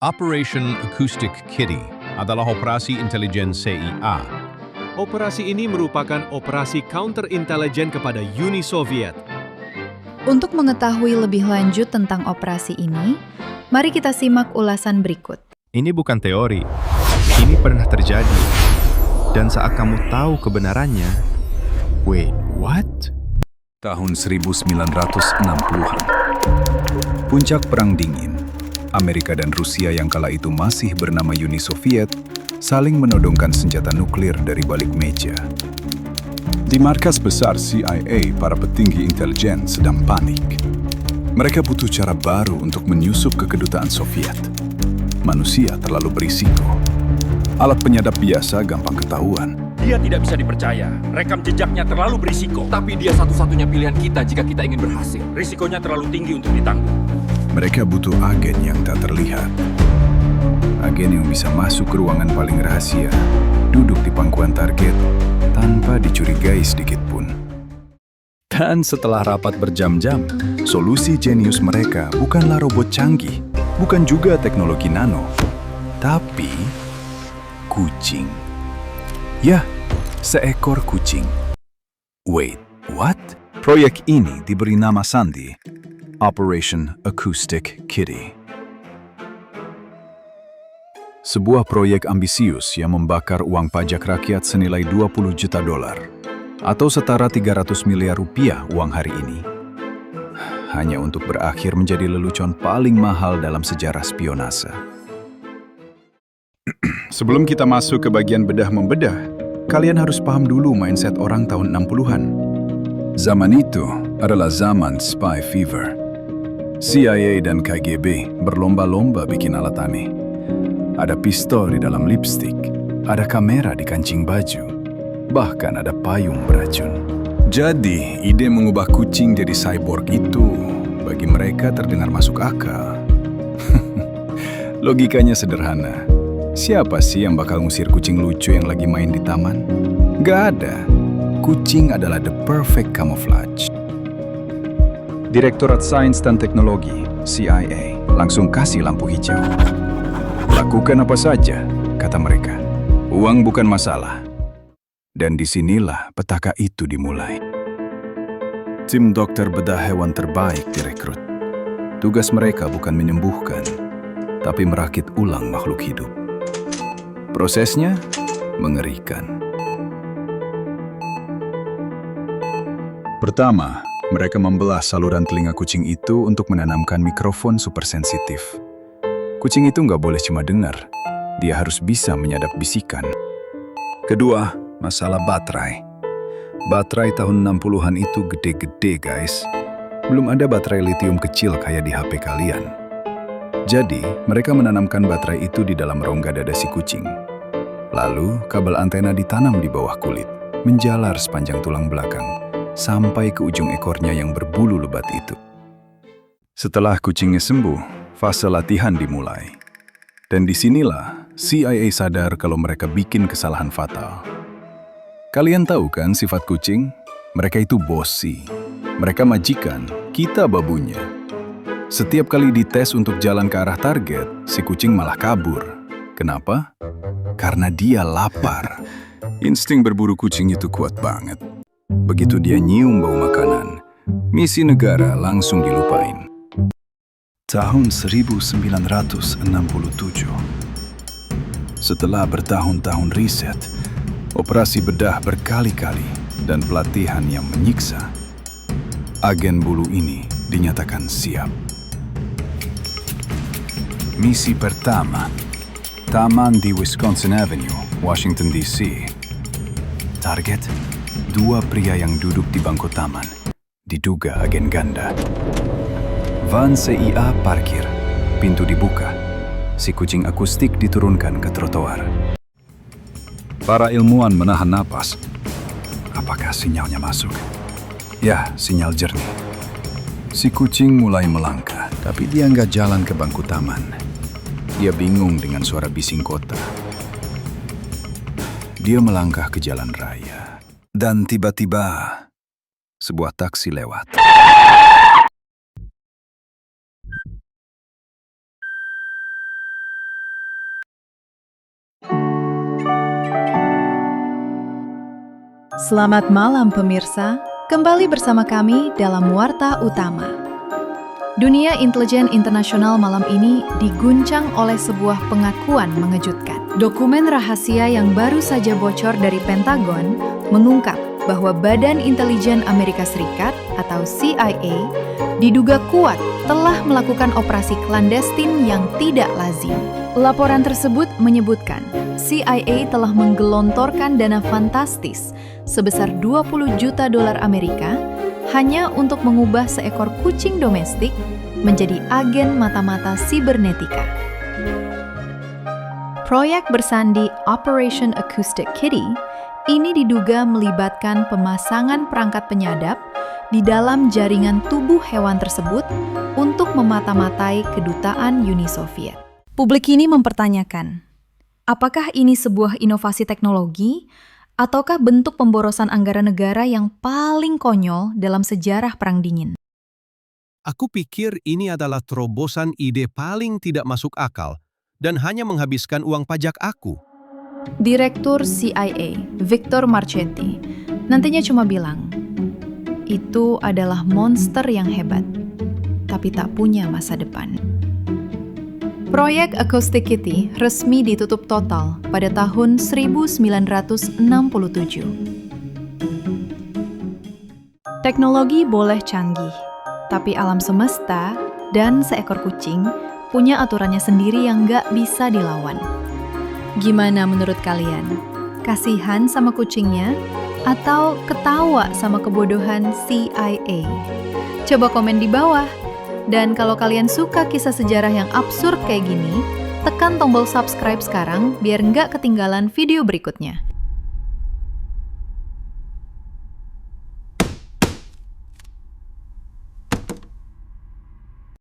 Operation Acoustic Kitty adalah operasi intelijen CIA. Operasi ini merupakan operasi counter-intelijen kepada Uni Soviet. Untuk mengetahui lebih lanjut tentang operasi ini, mari kita simak ulasan berikut. Ini bukan teori, ini pernah terjadi. Dan saat kamu tahu kebenarannya, wait, what? Tahun 1960-an. Puncak Perang Dingin. Amerika dan Rusia yang kala itu masih bernama Uni Soviet saling menodongkan senjata nuklir dari balik meja. Di markas besar CIA, para petinggi intelijen sedang panik. Mereka butuh cara baru untuk menyusup ke kedutaan Soviet. Manusia terlalu berisiko. Alat penyadap biasa gampang ketahuan. Dia tidak bisa dipercaya. Rekam jejaknya terlalu berisiko. Tapi dia satu-satunya pilihan kita jika kita ingin berhasil. Risikonya terlalu tinggi untuk ditanggung. Mereka butuh agen yang tak terlihat. Agen yang bisa masuk ke ruangan paling rahasia, duduk di pangkuan target, tanpa dicurigai sedikit pun. Dan setelah rapat berjam-jam, solusi jenius mereka bukanlah robot canggih, bukan juga teknologi nano, tapi kucing. Ya, seekor kucing. Wait, what? Proyek ini diberi nama sandi, Operation Acoustic Kitty. Sebuah proyek ambisius yang membakar uang pajak rakyat senilai 20 juta dolar, atau setara 300 miliar rupiah uang hari ini. Hanya untuk berakhir menjadi lelucon paling mahal dalam sejarah spionase. Sebelum kita masuk ke bagian bedah-membedah, kalian harus paham dulu mindset orang tahun 60-an. Zaman itu adalah zaman spy fever. CIA dan KGB berlomba-lomba bikin alat aneh. Ada pistol di dalam lipstik, ada kamera di kancing baju, bahkan ada payung beracun. Jadi, ide mengubah kucing jadi cyborg itu bagi mereka terdengar masuk akal. Logikanya sederhana. Siapa sih yang bakal ngusir kucing lucu yang lagi main di taman? Gak ada. Kucing adalah the perfect camouflage. Direktorat Sains dan Teknologi, CIA, langsung kasih lampu hijau. Lakukan apa saja, kata mereka. Uang bukan masalah. Dan disinilah petaka itu dimulai. Tim dokter bedah hewan terbaik direkrut. Tugas mereka bukan menyembuhkan, tapi merakit ulang makhluk hidup. Prosesnya mengerikan. Pertama, mereka membelah saluran telinga kucing itu untuk menanamkan mikrofon supersensitif. Kucing itu nggak boleh cuma dengar, dia harus bisa menyadap bisikan. Kedua, masalah baterai. Baterai tahun 60-an itu gede-gede, guys. Belum ada baterai litium kecil kayak di HP kalian. Jadi, mereka menanamkan baterai itu di dalam rongga dada si kucing. Lalu, kabel antena ditanam di bawah kulit, menjalar sepanjang tulang belakang, sampai ke ujung ekornya yang berbulu lebat itu. Setelah kucingnya sembuh, fase latihan dimulai. Dan disinilah CIA sadar kalau mereka bikin kesalahan fatal. Kalian tahu kan sifat kucing? Mereka itu bossy. Mereka majikan, kita babunya. Setiap kali dites untuk jalan ke arah target, si kucing malah kabur. Kenapa? Karena dia lapar. Insting berburu kucing itu kuat banget. Begitu dia nyium bau makanan, misi negara langsung dilupain. Tahun 1967. Setelah bertahun-tahun riset, operasi bedah berkali-kali, dan pelatihan yang menyiksa, agen bulu ini dinyatakan siap. Misi pertama, taman di Wisconsin Avenue, Washington DC. Target, 2 pria yang duduk di bangku taman, diduga agen ganda. Van CIA parkir, pintu dibuka, si kucing akustik diturunkan ke trotoar. Para ilmuwan menahan napas. Apakah sinyalnya masuk? Ya, sinyal jernih. Si kucing mulai melangkah, tapi dia nggak jalan ke bangku taman. Dia bingung dengan suara bising kota. Dia melangkah ke jalan raya. Dan tiba-tiba, sebuah taksi lewat. Selamat malam pemirsa, kembali bersama kami dalam Warta Utama. Dunia intelijen internasional malam ini diguncang oleh sebuah pengakuan mengejutkan. Dokumen rahasia yang baru saja bocor dari Pentagon mengungkap bahwa Badan Intelijen Amerika Serikat atau CIA diduga kuat telah melakukan operasi klandestin yang tidak lazim. Laporan tersebut menyebutkan CIA telah menggelontorkan dana fantastis sebesar 20 juta dolar Amerika hanya untuk mengubah seekor kucing domestik menjadi agen mata-mata sibernetika. Proyek bersandi Operation Acoustic Kitty ini diduga melibatkan pemasangan perangkat penyadap di dalam jaringan tubuh hewan tersebut untuk memata-matai kedutaan Uni Soviet. Publik ini mempertanyakan, apakah ini sebuah inovasi teknologi ataukah bentuk pemborosan anggaran negara yang paling konyol dalam sejarah Perang Dingin? Aku pikir ini adalah terobosan ide paling tidak masuk akal dan hanya menghabiskan uang pajak aku. Direktur CIA, Victor Marchetti, nantinya cuma bilang, itu adalah monster yang hebat, tapi tak punya masa depan. Proyek Acoustic Kitty resmi ditutup total pada tahun 1967. Teknologi boleh canggih, tapi alam semesta dan seekor kucing punya aturannya sendiri yang nggak bisa dilawan. Gimana menurut kalian? Kasihan sama kucingnya atau ketawa sama kebodohan CIA? Coba komen di bawah. Dan kalau kalian suka kisah sejarah yang absurd kayak gini, tekan tombol subscribe sekarang biar nggak ketinggalan video berikutnya.